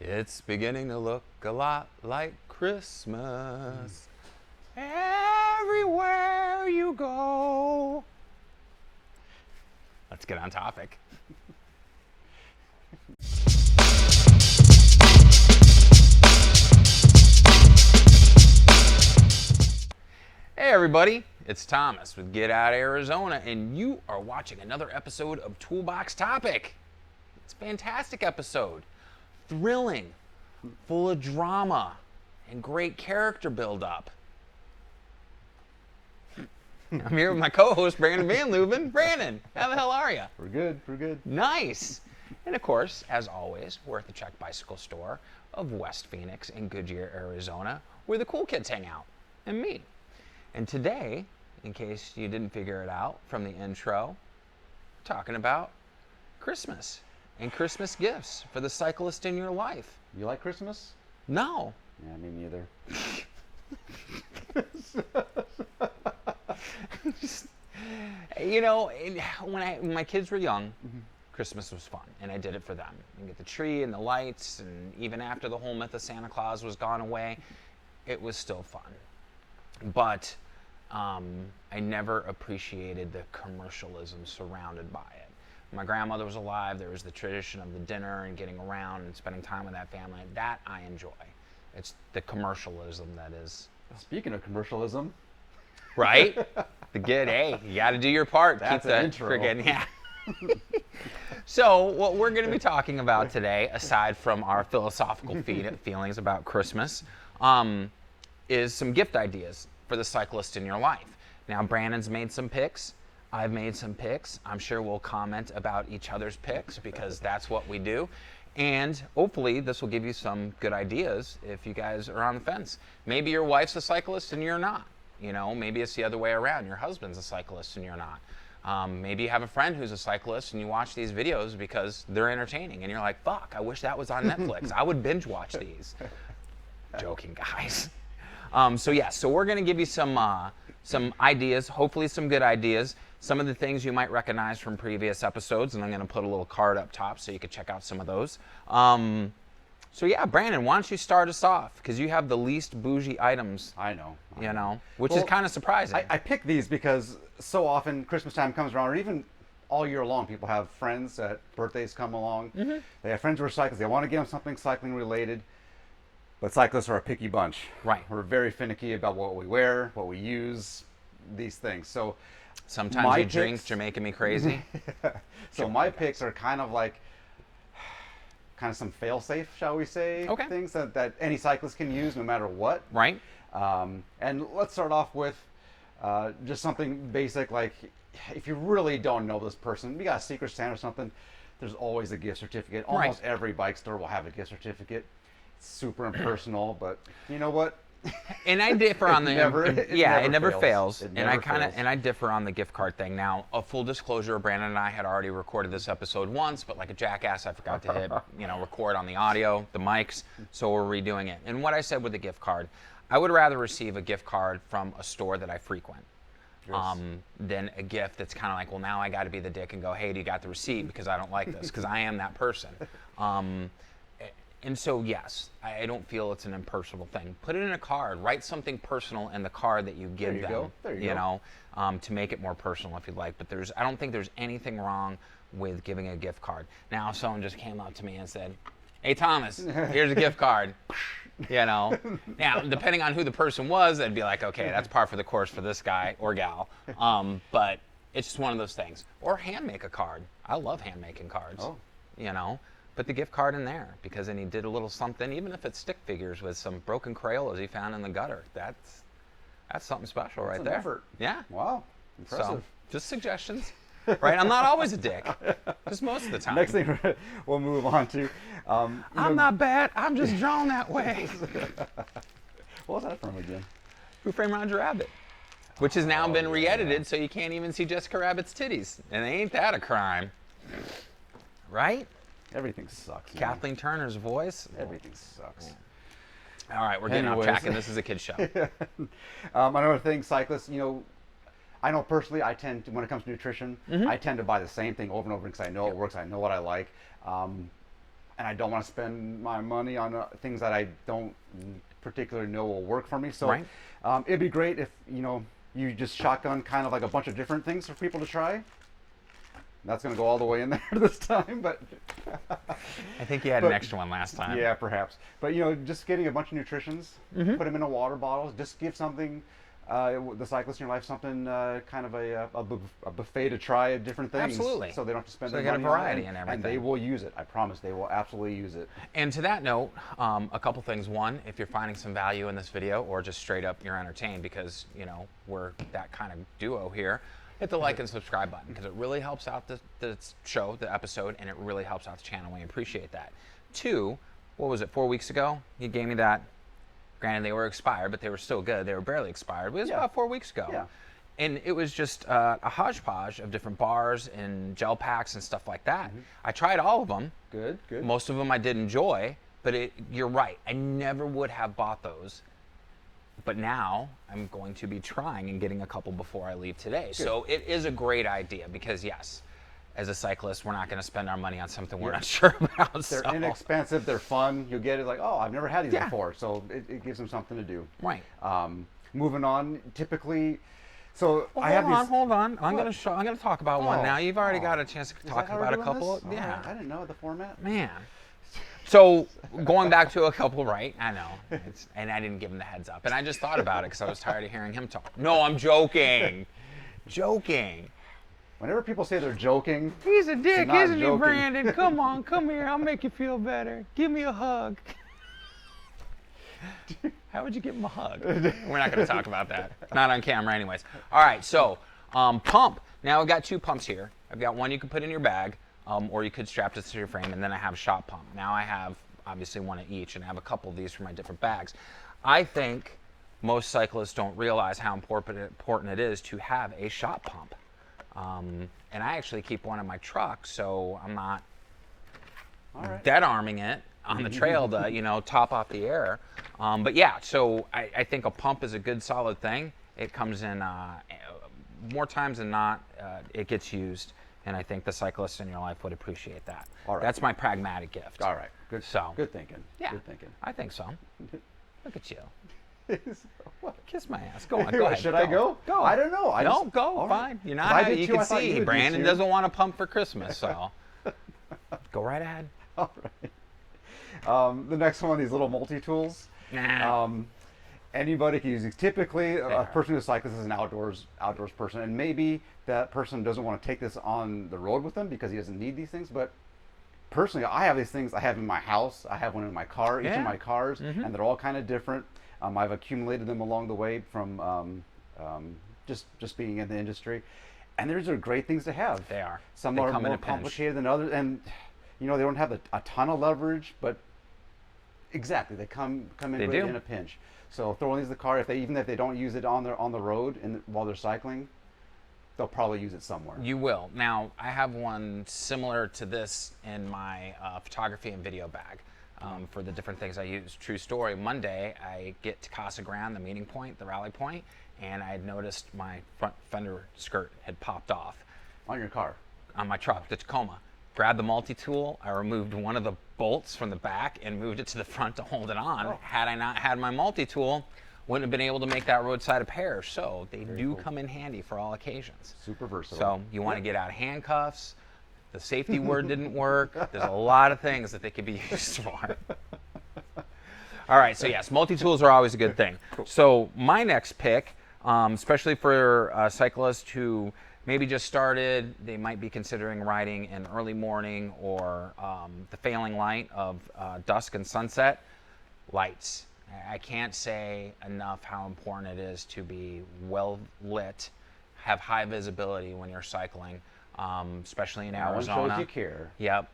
It's beginning to look a lot like Christmas. Everywhere you go. Let's get on topic. Hey everybody, it's Thomas with Get Out Arizona, and you are watching another episode of Toolbox Topic. It's a fantastic episode. Thrilling, full of drama, and great character build-up. I'm here with my co-host, Brandon Van Leuven. Brandon, how the hell are you? We're good, we're good. Nice. And of course, as always, we're at the Check Bicycle Store of West Phoenix in Goodyear, Arizona, where the cool kids hang out, and me. And today, in case you didn't figure it out from the intro, we're talking about Christmas and Christmas gifts for the cyclist in your life. You like Christmas? No. Yeah, me neither. You know, when my kids were young, Christmas was fun, and I did it for them. You get the tree and the lights, and even after the whole myth of Santa Claus was gone away, it was still fun. But I never appreciated the commercialism surrounded by it. My grandmother was alive. There was the tradition of the dinner and getting around and spending time with that family. That I enjoy. It's the commercialism that is. Speaking of commercialism. Right? Hey, you got to do your part. That's Keep the an intro. friggin', yeah. So what we're going to be talking about today, aside from our philosophical feelings about Christmas, is some gift ideas for the cyclist in your life. Now, Brandon's made some picks. I've made some picks. I'm sure we'll comment about each other's picks because that's what we do. And hopefully this will give you some good ideas if you guys are on the fence. Maybe your wife's a cyclist and you're not. You know, maybe it's the other way around. Your husband's a cyclist and you're not. Maybe you have a friend who's a cyclist and you watch these videos because they're entertaining and you're like, fuck, I wish that was on Netflix. I would binge watch these. Joking, guys. So we're going to give you some ideas, hopefully some good ideas, some of the things you might recognize from previous episodes, and I'm going to put a little card up top so you can check out some of those. So yeah, Brandon, why don't you start us off? Because you have the least bougie items. I know. Which is kind of surprising. I pick these because so often Christmas time comes around, or even all year long, people have friends that birthdays come along. Mm-hmm. They have friends who are cyclists. They want to get them something cycling related. But cyclists are a picky bunch. Right. We're very finicky about what we wear, what we use, these things. So sometimes you drink, you're making me crazy. So my picks are kind of some fail-safe, shall we say, okay. Things that any cyclist can use no matter what. Right. And let's start off with just something basic, like if you really don't know this person, you got a Secret Santa or something, there's always a gift certificate. Almost every bike store will have a gift certificate. It's super impersonal, but you know what? And I differ on the it never fails. It never fails. I differ on the gift card thing. Now, a full disclosure, Brandon and I had already recorded this episode once, but like a jackass, I forgot to hit record on the audio, the mics, so we're redoing it. And what I said with the gift card, I would rather receive a gift card from a store that I frequent. Yes. Than a gift that's kind of like, well, now I got to be the dick and go, hey, do you got the receipt? Because I don't like this, because I am that person. And so, yes, I don't feel it's an impersonal thing. Put it in a card. Write something personal in the card that you give them. There you go. To make it more personal if you'd like. But I don't think there's anything wrong with giving a gift card. Now, if someone just came up to me and said, hey, Thomas, here's a gift card. Now, depending on who the person was, I'd be like, okay, that's par for the course for this guy or gal. But it's just one of those things. Or hand make a card. I love hand making cards. Oh. Put the gift card in there because then he did a little something, even if it's stick figures with some broken Crayolas he found in the gutter. That's something special right there. Effort. Yeah. Wow. Impressive. So, just suggestions. Right? I'm not always a dick. Just most of the time. Next thing we'll move on to. I'm not bad. I'm just drawn that way. What was that from again? Who Framed Roger Rabbit? Which has now been re-edited so you can't even see Jessica Rabbit's titties. And ain't that a crime? Right? Everything sucks. Kathleen Turner's voice. Everything sucks. Yeah. All right, we're getting off track, and this is a kid's show. Another thing, cyclists, I know personally, I tend to, when it comes to nutrition, I tend to buy the same thing over and over because I know it works. I know what I like. And and I don't want to spend my money on things that I don't particularly know will work for me. So Right. It'd be great if you just shotgun kind of like a bunch of different things for people to try. That's going to go all the way in there this time, but I think you had an extra one last time. yeah, perhaps. But just getting a bunch of nutritions, put them in a water bottle, just give something. The cyclist in your life something kind of a buffet to try different things. Absolutely. So they don't have to spend So their they get a money on it, variety and everything. And they will use it. I promise they will absolutely use it. And to that note, a couple things. One, if you're finding some value in this video or just straight up you're entertained because, we're that kind of duo here, hit the like and subscribe button because it really helps out the show, the episode, and it really helps out the channel. We appreciate that. Two, what was it, 4 weeks ago? You gave me that. Granted, they were expired, but they were still good. They were barely expired. But it was about 4 weeks ago. Yeah. And it was just a hodgepodge of different bars and gel packs and stuff like that. I tried all of them. Good, good. Most of them I did enjoy, but you're right. I never would have bought those. But now I'm going to be trying and getting a couple before I leave today. Good. So it is a great idea because, yes, as a cyclist, we're not going to spend our money on something we're not sure about. They're inexpensive. They're fun. You'll get it like, oh, I've never had these before. So it gives them something to do. Right. Moving on, typically, so well, I have these. Hold on. I'm going to talk about one now. You've already got a chance to Is talk that how we're about a doing couple. this? Yeah. Right. I didn't know the format. Man. So going back to a couple, right? I know. And I didn't give him the heads up. And I just thought about it because I was tired of hearing him talk. No, I'm joking. Joking. Whenever people say they're joking, he's a dick, isn't he, joking. Brandon? Come on, come here. I'll make you feel better. Give me a hug. How would you give him a hug? We're not going to talk about that. Not on camera anyways. All right, so pump. Now I've got two pumps here. I've got one you can put in your bag, or you could strap this to your frame, and then I have a shot pump. Now I have obviously one of each, and I have a couple of these for my different bags. I think most cyclists don't realize how important it is to have a shot pump. And I actually keep one in my truck, so I'm not dead arming it on the trail to, top off the air. But yeah, so I think a pump is a good solid thing. It comes in more times than not, it gets used. And I think the cyclists in your life would appreciate that. All right. That's my pragmatic gift. All right. Good. So good thinking. Yeah, good thinking. I think so. Look at you. What? Kiss my ass. Go on. Go ahead. Should I go? Go. I don't know. Go. Fine. You're not. You can see Brandon doesn't want a pump for Christmas, so go right ahead. All right. The next one, these little multi-tools. Nah. Anybody can use these. Typically, a person who's cyclist is an outdoors person, and maybe that person doesn't want to take this on the road with them because he doesn't need these things. But personally, I have these things. I have in my house. I have one in my car. Each of my cars, and they're all kind of different. I've accumulated them along the way from just being in the industry, and those are great things to have. They are. Some They are come in more a pinch. complicated than others, and they don't have a ton of leverage, but exactly they come in They great do. in a pinch. So throwing these in the car, even if they don't use it on the road while they're cycling, they'll probably use it somewhere. You will. Now, I have one similar to this in my photography and video bag for the different things I use. True story, Monday, I get to Casa Grande, the meeting point, the rally point, and I had noticed my front fender skirt had popped off. On your car? On my truck, the Tacoma. Grabbed the multi-tool, I removed one of the bolts from the back and moved it to the front to hold it on. Oh. Had I not had my multi-tool, wouldn't have been able to make that roadside repair. So they do cool. come in handy for all occasions. Super versatile. So you want to get out handcuffs, the safety word didn't work. There's a lot of things that they could be used for. All right, so yes, multi-tools are always a good thing. Cool. So my next pick, especially for cyclists who maybe just started, they might be considering riding in early morning or the failing light of dusk and sunset, lights. I can't say enough how important it is to be well lit, have high visibility when you're cycling, especially in Arizona. Shows you care. Yep.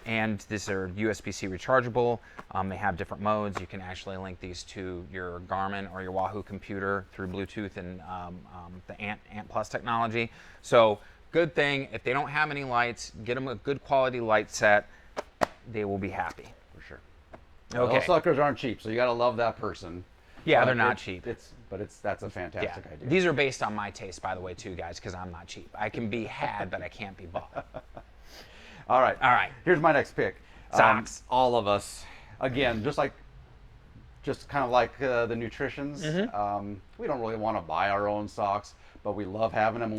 And these are USB-C rechargeable. They have different modes. You can actually link these to your Garmin or your Wahoo computer through Bluetooth and the Ant Plus technology. So good thing, if they don't have any lights, get them a good quality light set. They will be happy. For sure. Okay. Those suckers aren't cheap, so you got to love that person. Yeah, they're not cheap. That's a fantastic idea. These are based on my taste, by the way, too, guys, because I'm not cheap. I can be had, but I can't be bought. All right. All right. Here's my next pick. Socks. All of us. Again, just kind of like the nutritions. We don't really want to buy our own socks, but we love having them,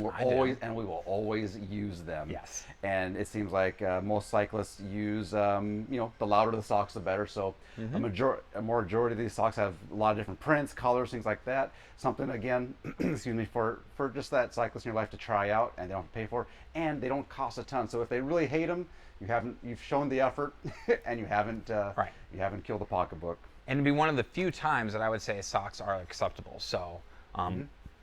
and we will always use them. Yes. And it seems like most cyclists use, the louder the socks, the better. So a majority of these socks have a lot of different prints, colors, things like that. Something again, excuse me, for just that cyclist in your life to try out, and they don't have to pay for, and they don't cost a ton. So if they really hate them, you've shown the effort, and you haven't killed the pocketbook. And it'd be one of the few times that I would say socks are acceptable. So,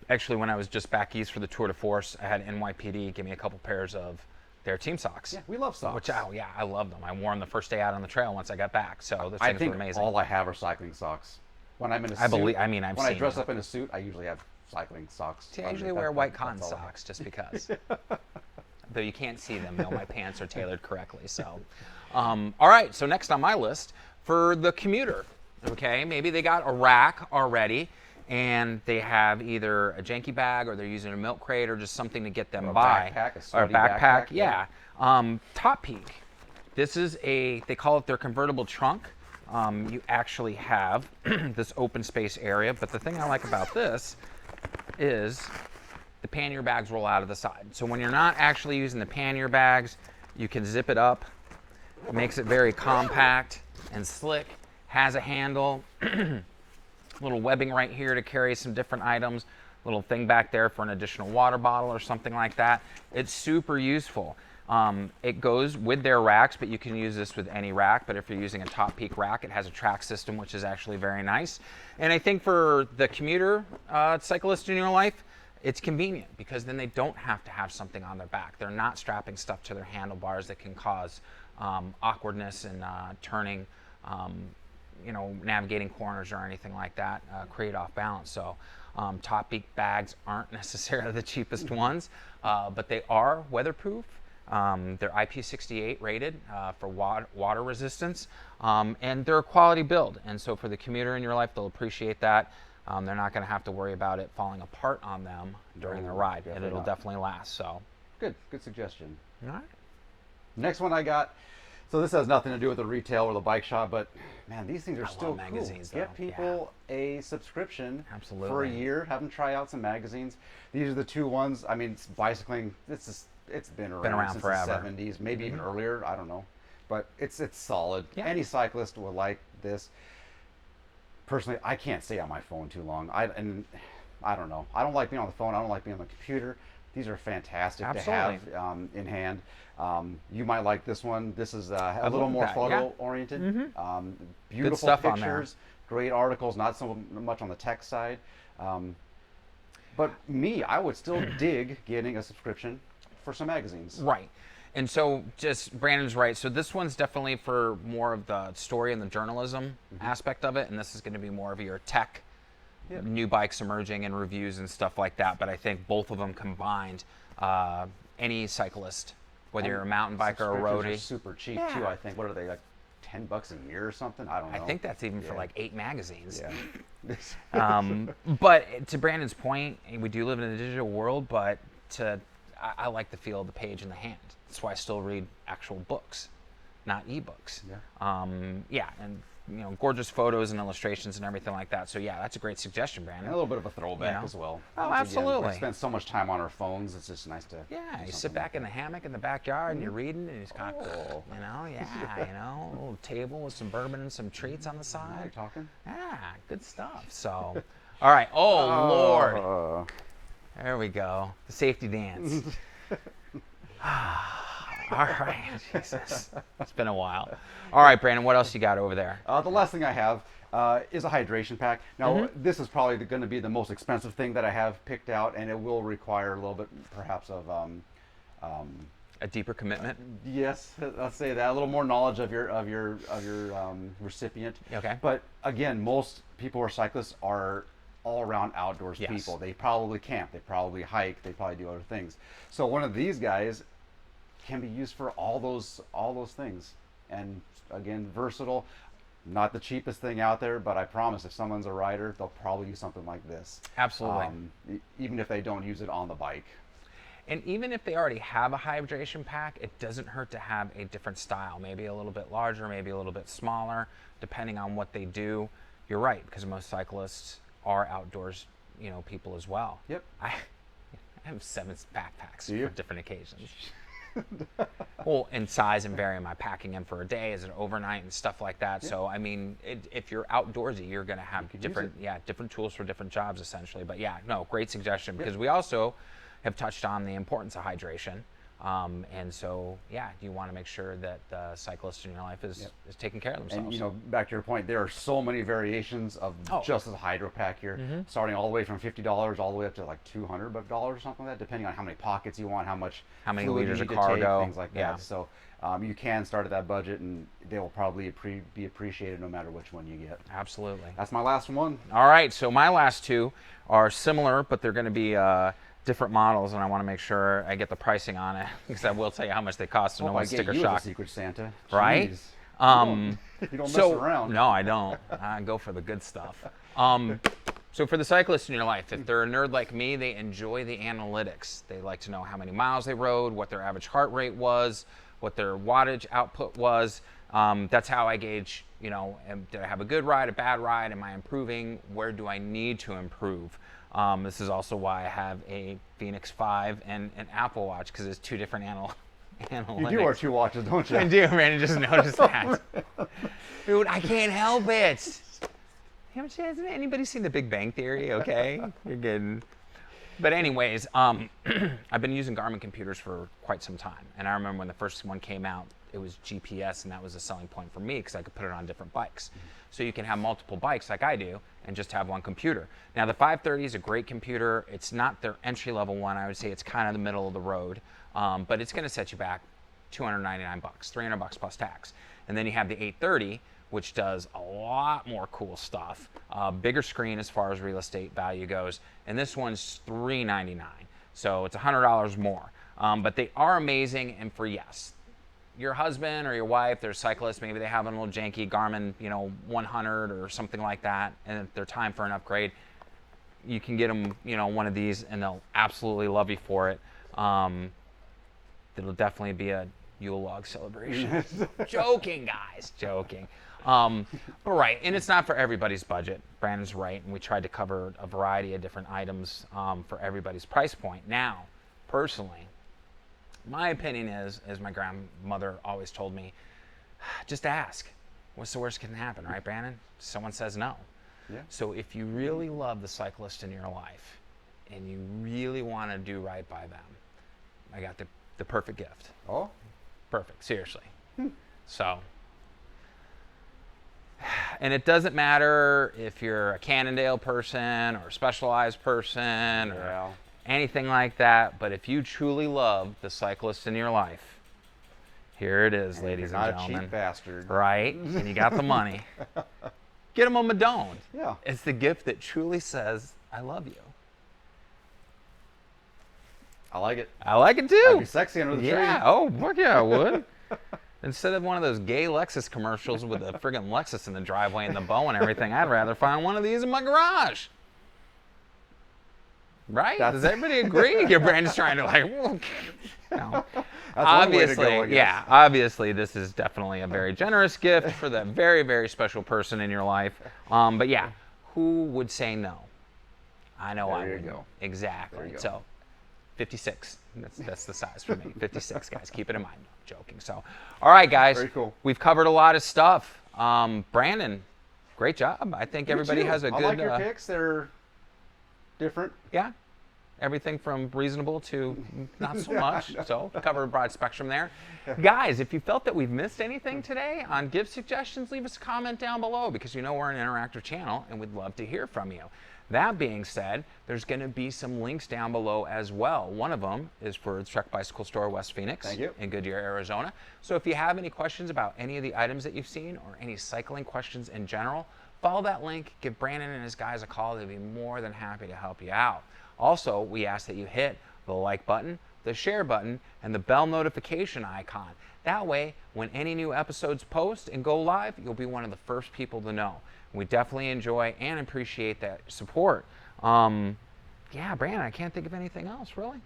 actually, when I was just back east for the Tour de Force, I had NYPD give me a couple pairs of their team socks. Yeah, we love socks. I love them. I wore them the first day out on the trail once I got back. So the things were amazing. All I have are cycling socks. When I'm in a suit, when I dress up in a suit, I usually have cycling socks. See, I usually wear white cotton socks just because. Though you can't see them, my pants are tailored correctly. So, all right. So next on my list for the commuter. Okay, maybe they got a rack already and they have either a janky bag or they're using a milk crate or just something to get them by. Or a backpack, yeah. Top Peak. This is they call it their convertible trunk. You actually have this open space area, but the thing I like about this is the pannier bags roll out of the side. So when you're not actually using the pannier bags, you can zip it up. It makes it very compact and slick. Has a handle, little webbing right here to carry some different items, little thing back there for an additional water bottle or something like that. It's super useful. It goes with their racks, but you can use this with any rack. But if you're using a Top Peak rack, it has a track system, which is actually very nice. And I think for the commuter cyclist in your life, it's convenient because then they don't have to have something on their back. They're not strapping stuff to their handlebars that can cause awkwardness and turning. Navigating corners or anything like that, create off balance. So Top Peak bags aren't necessarily the cheapest ones, but they are weatherproof. They're IP68 rated for water resistance, and they're a quality build. And so for the commuter in your life, they'll appreciate that. They're not going to have to worry about it falling apart on them during the ride, and it'll definitely last. So good suggestion. All right. Next one I got. So this has nothing to do with the retail or the bike shop, but man, these things are still magazines, cool. Get people a subscription for a year. Have them try out some magazines. These are the two ones. I mean, bicycling. It's been around since forever. The 70s, maybe even earlier. I don't know, but it's solid. Yeah. Any cyclist will like this. Personally, I can't stay on my phone too long. I don't know. I don't like being on the phone. I don't like being on the computer. These are fantastic to have in hand. You might like this one. This is a little more photo-oriented. Beautiful stuff pictures, on there. great articles, not so much on the tech side. But I would still dig getting a subscription for some magazines. Right. And so Brandon's right. So this one's definitely for more of the story and the journalism aspect of it. And this is going to be more of your tech, new bikes emerging and reviews and stuff like that. But I think both of them combined, any cyclist, whether you're a mountain biker or a roadie. Are super cheap too, I think. What are they, like $10 a year or something? I don't know. I think that's even for like 8 magazines. Yeah. But to Brandon's point, we do live in a digital world, but I like the feel of the page in the hand. That's why I still read actual books, not ebooks. And gorgeous photos and illustrations and everything like that. So that's a great suggestion, Brandon. And a little bit of a throwback as well. Oh, absolutely. We spend so much time on our phones. It's just nice to. Yeah, you sit back in the hammock in the backyard and you're reading, and it's kind of, a little table with some bourbon and some treats on the side. You're talking. Yeah, good stuff. So, all right. Oh Lord. There we go. The safety dance. All right, Jesus. It's been a while. All right, Brandon, what else you got over there? The last thing I have is a hydration pack. Now, this is probably going to be the most expensive thing that I have picked out, and it will require a little bit, perhaps, of a deeper commitment. Yes, I'll say that. A little more knowledge of your recipient. Okay. But again, most people who are cyclists are all-around outdoors people. They probably camp. They probably hike. They probably do other things. So one of these guys can be used for all those things, and again, versatile. Not the cheapest thing out there, but I promise if someone's a rider, they'll probably use something like this. Absolutely. Even if they don't use it on the bike. And even if they already have a hydration pack, it doesn't hurt to have a different style, maybe a little bit larger, maybe a little bit smaller, depending on what they do. You're right, because most cyclists are outdoors, people as well. Yep. I have 7 backpacks Do you? for different occasions. Well, in size and vary. Am I packing in for a day? Is it overnight and stuff like that? Yeah. So, I mean, if you're outdoorsy, you're going to have different tools for different jobs, essentially. But yeah, no, great suggestion, because we also have touched on the importance of hydration. And so, you want to make sure that the cyclist in your life is taking care of themselves. And, back to your point, there are so many variations of just the hydro pack here, starting all the way from $50 all the way up to like $200 or something like that, depending on how many pockets you want, how many liters of take, cargo, things like that. So you can start at that budget, and they will probably be appreciated no matter which one you get. Absolutely. That's my last one. All right, so my last 2 are similar, but they're going to be different models, and I want to make sure I get the pricing on it, because I will tell you how much they cost, so no one's sticker shock. As a Secret Santa, right? You don't mess around. No, I don't. I go for the good stuff. So for the cyclists in your life, if they're a nerd like me, they enjoy the analytics. They like to know how many miles they rode, what their average heart rate was, what their wattage output was. That's how I gauge, did I have a good ride, a bad ride? Am I improving? Where do I need to improve? This is also why I have a Phoenix 5 and an Apple Watch, because it's 2 different analytics. You do wear 2 watches, don't you? I do, man. I just noticed that. Dude, I can't help it. Hasn't anybody seen The Big Bang Theory? Okay, you're good. But anyways, I've been using Garmin Computers for quite some time. And I remember when the first one came out, it was GPS, and that was a selling point for me, because I could put it on different bikes. So you can have multiple bikes like I do and just have one computer. Now the 530 is a great computer. It's not their entry-level one. I would say it's kind of the middle of the road, but it's going to set you back $299, $300 plus tax. And then you have the 830, which does a lot more cool stuff. Bigger screen as far as real estate value goes, and this one's $399, so it's $100 more. But they are amazing, and for your husband or your wife, they're cyclists, maybe they have a little janky Garmin, 100 or something like that, and if they're time for an upgrade, you can get them, one of these, and they'll absolutely love you for it. It'll definitely be a Yule log celebration. Joking, guys, joking. But right, and it's not for everybody's budget. Brandon's right, and we tried to cover a variety of different items for everybody's price point. Now, personally, my opinion is, as my grandmother always told me, just ask. What's the worst that can happen, right, Brandon? Someone says no. Yeah. So if you really love the cyclist in your life and you really want to do right by them, I got the perfect gift. Oh? Perfect, seriously. So, and it doesn't matter if you're a Cannondale person or a Specialized person or anything like that, but if you truly love the cyclist in your life, here it is, ladies and gentlemen. Not a cheap bastard. Right? And you got the money. Get them a Madone. Yeah. It's the gift that truly says, I love you. I like it. I like it too. I'd be sexy under the tree. Yeah. Oh, fuck yeah, I would. Instead of one of those gay Lexus commercials with a friggin' Lexus in the driveway and the bow and everything, I'd rather find one of these in my garage. Right? Does everybody agree? Your brain's trying to obviously, obviously this is definitely a very generous gift for that very, very special person in your life. But yeah, who would say no? I know I would. Go. Exactly. So 56. That's the size for me. 56, guys. Keep it in mind. No, I'm joking. So, all right, guys. Very cool. We've covered a lot of stuff. Brandon, great job. I think everybody has a good. I like your picks. They're different. Yeah. Everything from reasonable to not so much. So cover a broad spectrum there. Guys, if you felt that we've missed anything today on gift suggestions, leave us a comment down below, because we're an interactive channel and we'd love to hear from you. That being said, there's going to be some links down below as well. One of them is for the Trek Bicycle Store West Phoenix in Goodyear, Arizona. So if you have any questions about any of the items that you've seen or any cycling questions in general, follow that link, give Brandon and his guys a call. They'd be more than happy to help you out. Also, we ask that you hit the like button, the share button, and the bell notification icon. That way, when any new episodes post and go live, you'll be one of the first people to know. We definitely enjoy and appreciate that support. Yeah, Brandon, I can't think of anything else, really.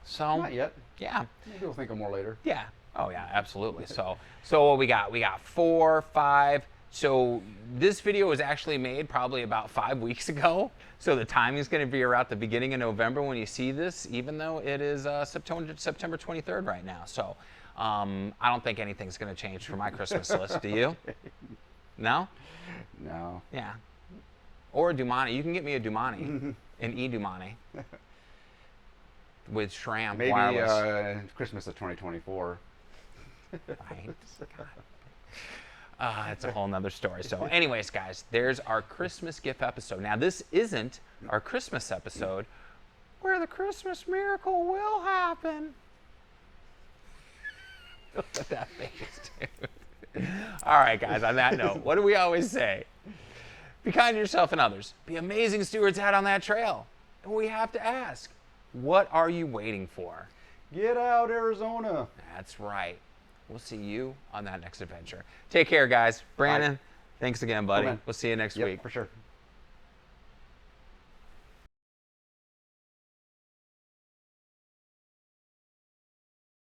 So Not yet. yeah. Maybe we'll think of more later. Yeah. Oh yeah, absolutely. So what we got? We got 4, 5. So this video was actually made probably about 5 weeks ago. So the timing is going to be around the beginning of November when you see this, even though it is September 23rd right now. So I don't think anything's going to change for my Christmas list. Do you? No? No. Yeah. Or a Dumani. You can get me a Dumani, an E-Dumani. With SRAM Maybe wireless. Christmas of 2024. Right. It's a whole nother story. So anyways, guys, there's our Christmas gift episode. Now, this isn't our Christmas episode where the Christmas miracle will happen. Look at that face, dude. All right, guys, on that note, what do we always say? Be kind to yourself and others. Be amazing stewards out on that trail. And we have to ask, what are you waiting for? Get out, Arizona. That's right. We'll see you on that next adventure. Take care, guys. Brandon, thanks again, buddy. Cool, man. We'll see you next week. For sure.